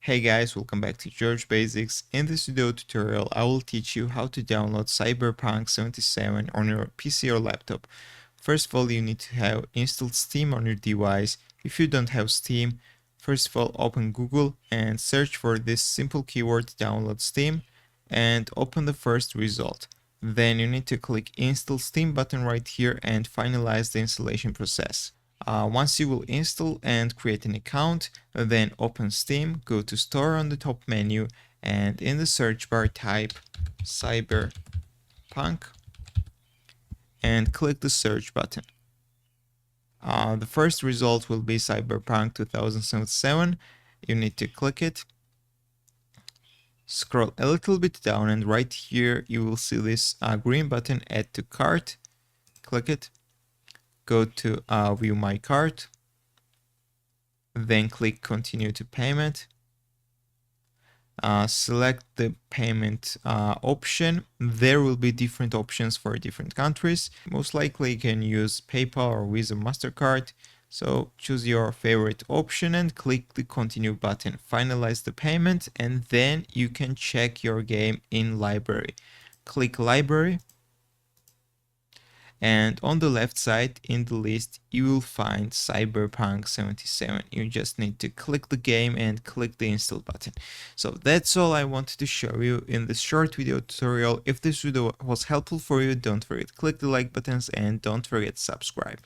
Hey guys, welcome back to George Basics. In this video tutorial, I will teach you how to download Cyberpunk 77 on your PC or laptop. First of all, you need to have installed Steam on your device. If you don't have Steam, first of all, open Google and search for this simple keyword download Steam and open the first result. Then you need to click Install Steam button right here and finalize the installation process. Once you will install and create an account, then open Steam, go to Store on the top menu, and in the search bar type Cyberpunk and click the search button. The first result will be Cyberpunk 2077. You need to click it. Scroll a little bit down and right here you will see this green button, Add to Cart. Click it. Go to View My Cart. Then click Continue to Payment. Select the payment option. There will be different options for different countries. Most likely you can use PayPal or Visa MasterCard. So choose your favorite option and click the Continue button. Finalize the payment and then you can check your game in library. Click Library. And on the left side in the list, you will find Cyberpunk 77. You just need to click the game and click the install button. So that's all I wanted to show you in this short video tutorial. If this video was helpful for you, don't forget to click the like buttons and don't forget to subscribe.